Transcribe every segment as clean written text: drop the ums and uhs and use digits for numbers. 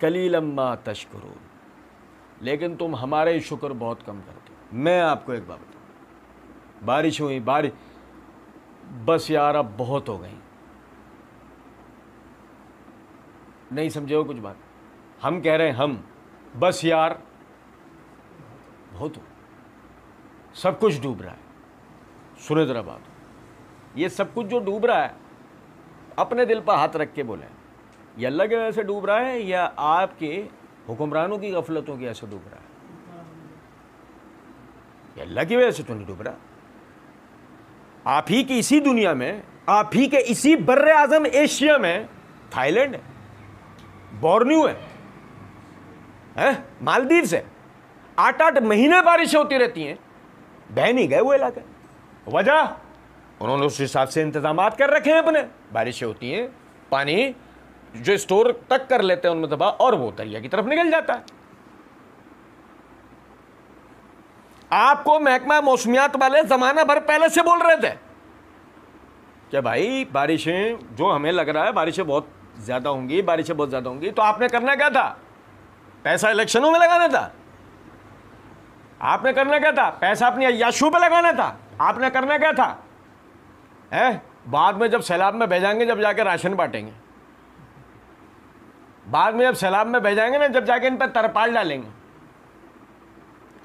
कलीलम मा तशकुरून, लेकिन तुम हमारे शुक्र बहुत कम करते हो। मैं आपको एक बात बताऊँ, बारिश हुई, बारिश बस यार अब बहुत हो गई। नहीं समझे हो कुछ बात? हम कह रहे हैं हम, बस यार बहुत हो, सब कुछ डूब रहा है। सुने जरा बात, ये सब कुछ जो डूब रहा है, अपने दिल पर हाथ रख के बोले, ये अल्लाह के वजह से डूब रहा है या आपके हुक्मरानों की गफलतों की वजह से डूब रहा है? ये अल्लाह की वजह से तो नहीं डूब रहा। आप ही की इसी दुनिया में, आप ही के इसी बर्रे आजम एशिया में थाईलैंड है, बोर्नियो है, मालदीव से 8-8 महीने बारिशें होती रहती हैं, बह नहीं गए वो इलाके। वजह, उन्होंने उस हिसाब से इंतजाम कर रखे हैं अपने। बारिशें होती हैं, पानी जो स्टोर तक कर लेते हैं उनमें दबा, और वो दरिया की तरफ निकल जाता है। आपको महकमा मौसमियात वाले जमाना भर पहले से बोल रहे थे कि भाई बारिशें, जो हमें लग रहा है बारिशें बहुत ज्यादा होंगी, बारिशें बहुत ज्यादा होंगी। तो आपने करना क्या था? पैसा इलेक्शनों में लगाना था। आपने करना क्या था? पैसा अपनी अय्याशों पे लगाना था। आपने करना क्या था? बाद में जब सैलाब में भेजाएंगे, जब जाके राशन बांटेंगे। बाद में जब सैलाब में भेजाएंगे ना, जब जाके इन पर तरपाल डालेंगे।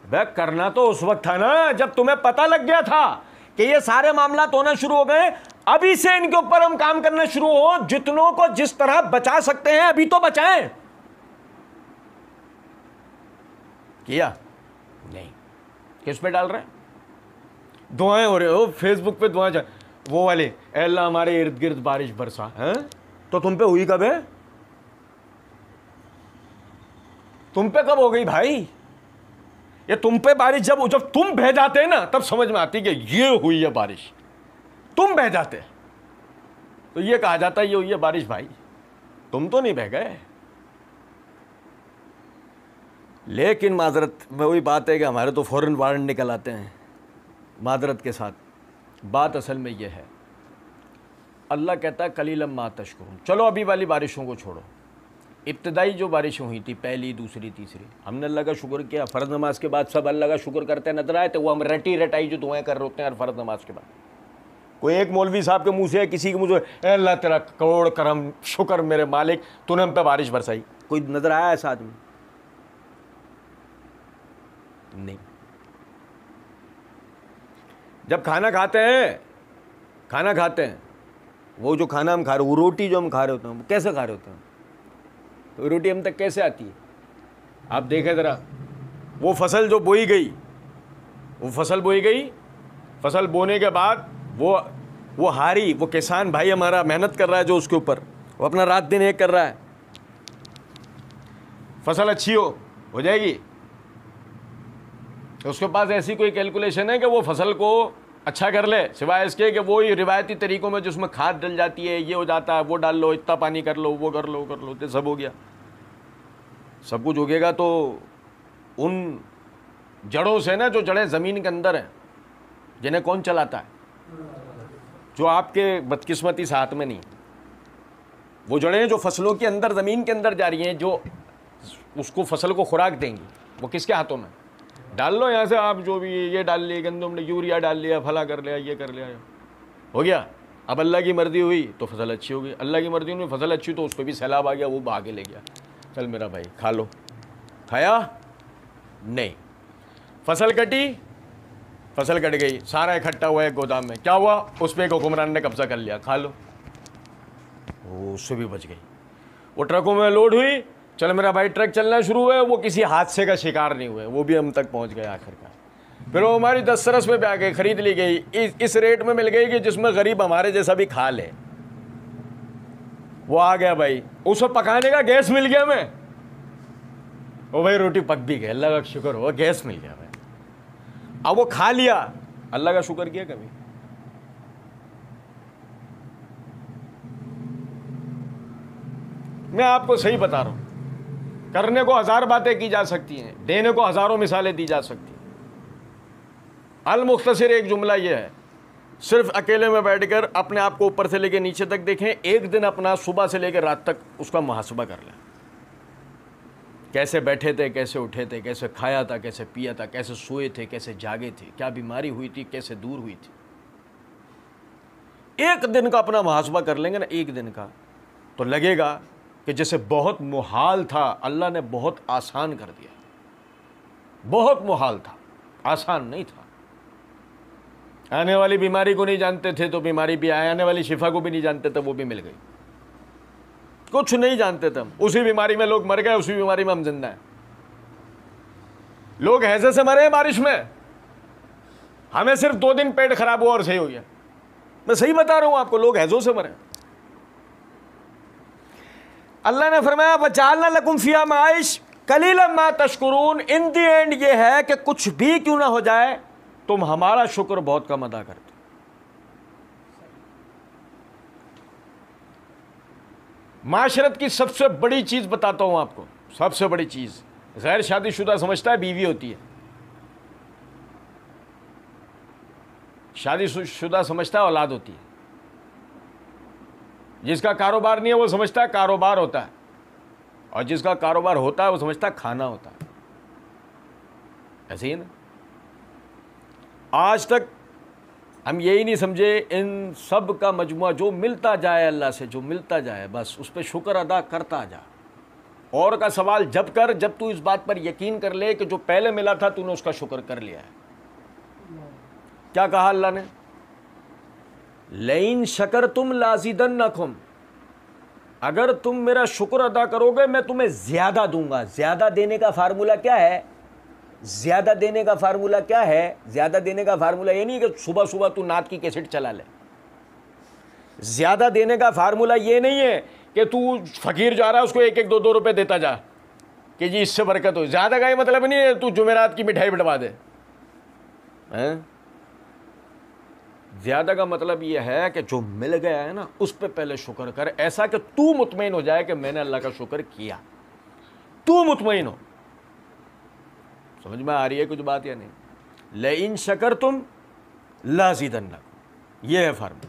वह करना तो उस वक्त था ना जब तुम्हें पता लग गया था कि ये सारे मामला होना शुरू हो गए। अभी से इनके ऊपर हम काम करना शुरू हो, जितनों को जिस तरह बचा सकते हैं अभी तो बचाएं। किया नहीं। किस पे डाल रहे हैं? दुआएं हो रहे हो फेसबुक पे, दुआएं वो वाले, अल्लाह हमारे इर्द गिर्द बारिश बरसा है। तो तुम पे हुई कब है? तुम पे कब हो गई भाई? ये तुम पे बारिश जब तुम बह जाते हैं ना, तब समझ में आती कि ये हुई है बारिश। तुम बह जाते तो ये कहा जाता है ये हुई है बारिश। भाई तुम तो नहीं बह गए। लेकिन माजरत में वही बात है कि हमारे तो फौरन वारंट निकल आते हैं। माजरत के साथ बात असल में यह है, अल्लाह कहता है कलीलम मा तशकुरून। चलो अभी वाली बारिशों को छोड़ो, इब्तदाई जो बारिशें हुई थी, पहली, दूसरी, तीसरी, हमने अल्लाह का शुक्र किया। फ़र्ज़ नमाज के बाद सब अल्लाह का शुक्र करते नजर आए तो वो हम रटी रटाई जो दुआएं कर रहे होते हैं हर फ़र्ज़ नमाज के बाद। कोई एक मौलवी साहब के मुंह से, किसी के मुंह से, अल्लाह तेरा करोड़ करम, शुक्र मेरे मालिक तूने हम पे बारिश बरसाई। कोई नजर आया ऐसा आदमी? नहीं। जब खाना खाते हैं, वो जो खाना हम खा रहे, वो रोटी जो हम खा रहे होते हैं, वो कैसे खा रहे होते हैं? तो रोटी हम तक कैसे आती है? आप देखें ज़रा, वो फसल जो बोई गई, फसल बोने के बाद वो हारी, वो किसान भाई हमारा मेहनत कर रहा है जो उसके ऊपर, वो अपना रात दिन एक कर रहा है। फसल अच्छी हो जाएगी तो उसके पास ऐसी कोई कैलकुलेशन है कि वो फसल को अच्छा कर ले, सिवाय इसके कि वो ही रिवायती तरीकों में जिसमें खाद डल जाती है, ये हो जाता है, वो डाल लो, इतना पानी कर लो, वो कर लो तो सब हो गया। सब कुछ उगेगा तो उन जड़ों से ना, जो जड़ें ज़मीन के अंदर हैं, जिन्हें कौन चलाता है? जो आपके बदकिस्मती से हाथ में नहीं, वो जड़ें जो फसलों के अंदर, ज़मीन के अंदर जा रही हैं, जो उसको फसल को खुराक देंगी, वो किसके हाथों में? डाल लो यहाँ से आप जो भी, ये डाल लिए गंदम ने, यूरिया डाल लिया, फला कर लिया, ये कर लिया, हो गया। अब अल्लाह की मर्जी हुई तो फसल अच्छी होगी, अल्लाह की मर्जी हुई फसल अच्छी तो उस पर भी सैलाब आ गया, वो भाग ले गया। चल मेरा भाई खा लो, खाया नहीं। फसल कट गई, सारा इकट्ठा हुआ है गोदाम में, क्या हुआ? उस पर एक हुक्मरान ने कब्जा कर लिया, खा लो, वो उससे भी बच गई। वो ट्रकों में लोड हुई, चल मेरा भाई ट्रक चलना शुरू हुए, वो किसी हादसे का शिकार नहीं हुए, वो भी हम तक पहुंच गए आखिरकार। फिर वो हमारी 10 सरस में आ गई, खरीद ली गई, इस रेट में मिल गई कि जिसमें गरीब हमारे जैसा भी खा ले। वो आ गया भाई, उसको पकाने का गैस मिल गया हमें, वो भाई रोटी पक भी गई, अल्लाह का शुक्र हो, गैस मिल गया भाई। अब वो खा लिया, अल्लाह का शुक्र किया कभी? मैं आपको सही बता रहा हूं, करने को 1000 बातें की जा सकती हैं, देने को हज़ारों मिसालें दी जा सकती हैं। अल मुख्तसर एक जुमला यह है सिर्फ अकेले में बैठकर अपने आप को ऊपर से लेकर नीचे तक देखें, एक दिन अपना सुबह से लेकर रात तक उसका मुहासबा कर लें। कैसे बैठे थे, कैसे उठे थे, कैसे खाया था, कैसे पिया था, कैसे सोए थे, कैसे जागे थे, क्या बीमारी हुई थी, कैसे दूर हुई थी। एक दिन का अपना मुहासबा कर लेंगे ना, एक दिन का, तो लगेगा कि जैसे बहुत मुहाल था अल्लाह ने बहुत आसान कर दिया। बहुत मुहाल था, आसान नहीं था। आने वाली बीमारी को नहीं जानते थे तो बीमारी भी आई, आने वाली शिफा को भी नहीं जानते थे, वो भी मिल गई। कुछ नहीं जानते थे हम, उसी बीमारी में लोग मर गए, उसी बीमारी में हम जिंदा हैं। लोग हैजे से मरे हैं बारिश में, हमें सिर्फ 2 दिन पेट खराब हुआ और सही हो गया। मैं सही बता रहा हूं आपको, लोग हैजों से मरे। अल्लाह ने फरमाया वजालना लकुम फिया माइश कलीलन मा तशकुरून। इन दी एंड ये है कि कुछ भी क्यों ना हो जाए तुम हमारा शुक्र बहुत कम अदा करते। माशरत की सबसे बड़ी चीज बताता हूं आपको, सबसे बड़ी चीज गैर शादीशुदा समझता है बीवी होती है, शादीशुदा समझता है औलाद होती है। जिसका कारोबार नहीं है वो समझता है कारोबार होता है, और जिसका कारोबार होता है वो समझता है खाना होता है। ऐसे ही ना, आज तक हम यही नहीं समझे इन सब का मजमुआ जो मिलता जाए अल्लाह से, जो मिलता जाए बस उस पर शुक्र अदा करता जा। और का सवाल जब कर जब तू इस बात पर यकीन कर ले कि जो पहले मिला था तूने उसका शुक्र कर लिया है। क्या कहा अल्लाह ने? लइन शकर तुम लाजिदन्नकुम, अगर तुम मेरा शुक्र अदा करोगे मैं तुम्हें ज्यादा दूंगा। ज्यादा देने का फार्मूला क्या है? ज्यादा देने का फार्मूला क्या है? ज्यादा देने का फार्मूला ये नहीं कि सुबह सुबह तू नात की कैसेट चला ले। ज्यादा देने का फार्मूला ये नहीं है कि तू फकीर जा रहा है उसको 1-1, 2-2 रुपए देता जा कि जी इससे बरकत हो। ज्यादा का ये मतलब नहीं है तू जुमेरात की मिठाई बिठवा दे। ज्यादा का मतलब यह है कि जो मिल गया है ना उस पर पहले शुक्र कर, ऐसा कि तू मुतमईन हो जाए कि मैंने अल्लाह का शुक्र किया। तू मुतमईन हो। समझ में आ रही है कुछ बात या नहीं? लइन शकर तुम लाजिदन्नकुम, यह है फर्म।